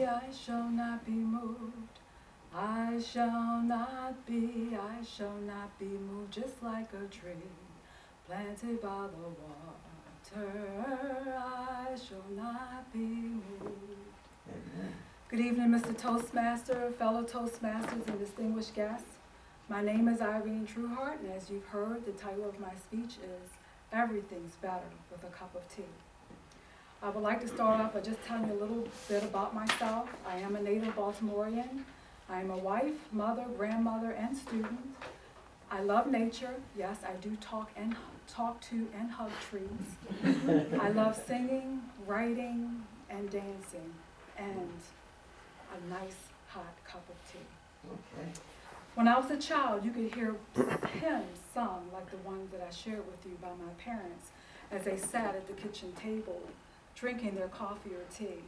I shall not be moved. I shall not be moved, just like a tree planted by the water. I shall not be moved. Amen. Good evening, Mr. Toastmaster, fellow Toastmasters, and distinguished guests. My name is Irene Trueheart, and as you've heard, the title of my speech is Everything's Better with a Cup of Tea. I would like to start off by just telling you a little bit about myself. I am a native Baltimorean. I am a wife, mother, grandmother, and student. I love nature. Yes, I do talk to and hug trees. I love singing, writing, and dancing, and a nice hot cup of tea. Okay. When I was a child, you could hear hymns sung like the ones that I shared with you by my parents as they sat at the kitchen table drinking their coffee or tea.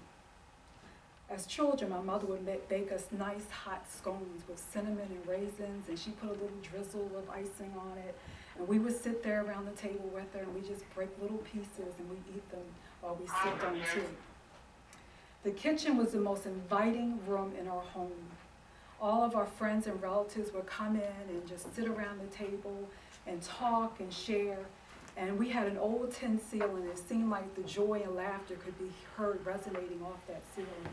As children, my mother would bake us nice hot scones with cinnamon and raisins, and she put a little drizzle of icing on it, and we would sit there around the table with her, and we just break little pieces and we eat them while we sipped on tea. The kitchen was the most inviting room in our home. All of our friends and relatives would come in and just sit around the table and talk and share. And we had an old tin ceiling. It seemed like the joy and laughter could be heard resonating off that ceiling.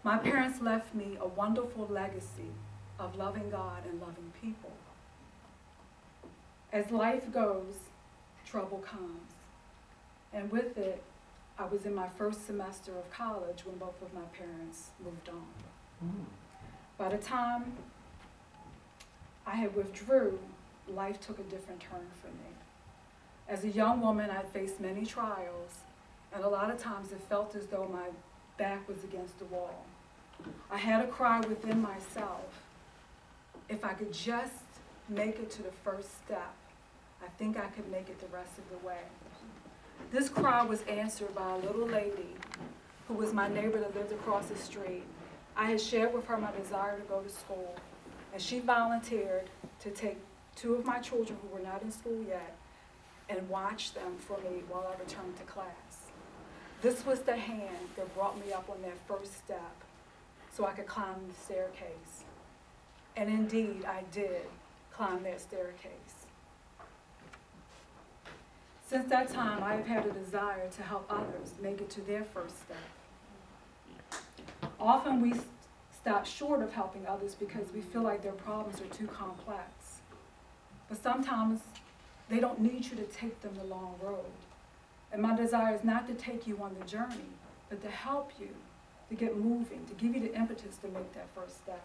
My parents left me a wonderful legacy of loving God and loving people. As life goes, trouble comes. And with it, I was in my first semester of college when both of my parents moved on. By the time I had withdrew, life took a different turn for me. As a young woman, I faced many trials, and a lot of times it felt as though my back was against the wall. I had a cry within myself, if I could just make it to the first step, I think I could make it the rest of the way. This cry was answered by a little lady who was my neighbor that lived across the street. I had shared with her my desire to go to school, and she volunteered to take two of my children who were not in school yet and watch them for me while I returned to class. This was the hand that brought me up on that first step so I could climb the staircase. And indeed, I did climb that staircase. Since that time, I have had a desire to help others make it to their first step. Often we stop short of helping others because we feel like their problems are too complex. But sometimes they don't need you to take them the long road. And my desire is not to take you on the journey, but to help you, to get moving, to give you the impetus to make that first step.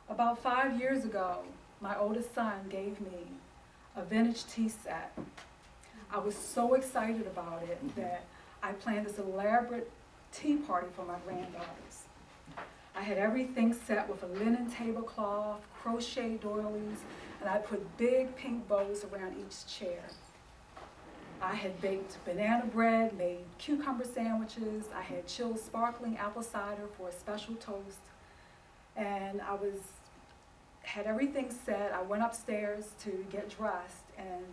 About 5 years ago, my oldest son gave me a vintage tea set. I was so excited about it that I planned this elaborate tea party for my granddaughters. I had everything set with a linen tablecloth, crochet doilies, and I put big pink bows around each chair. I had baked banana bread, made cucumber sandwiches, I had chilled sparkling apple cider for a special toast, and had everything set. I went upstairs to get dressed, and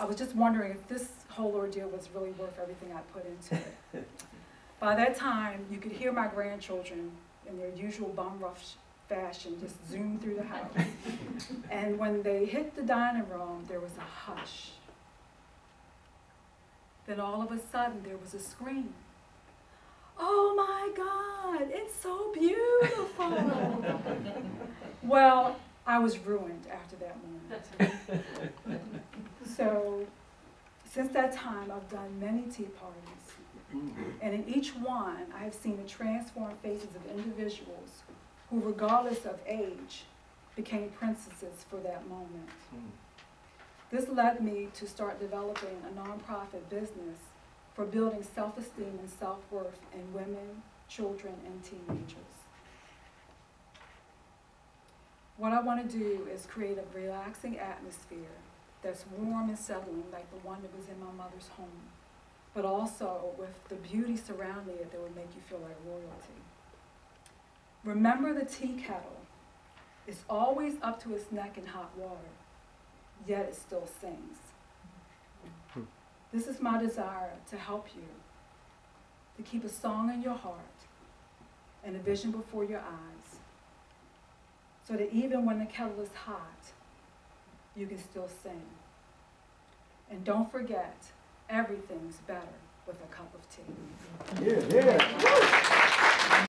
I was just wondering if this whole ordeal was really worth everything I put into it. By that time, you could hear my grandchildren in their usual bum rush fashion just zoom through the house. And when they hit the dining room, there was a hush. Then all of a sudden, there was a scream. "Oh my God, it's so beautiful!" Well, I was ruined after that moment. So, since that time, I've done many tea parties. And in each one, I have seen the transformed faces of individuals who, regardless of age, became princesses for that moment. This led me to start developing a nonprofit business for building self-esteem and self-worth in women, children, and teenagers. What I want to do is create a relaxing atmosphere that's warm and settling like the one that was in my mother's home, but also with the beauty surrounding it that would make you feel like royalty. Remember the tea kettle. It's always up to its neck in hot water, yet it still sings. This is my desire to help you, to keep a song in your heart, and a vision before your eyes, so that even when the kettle is hot, you can still sing. And don't forget, everything's better with a cup of tea. Yeah.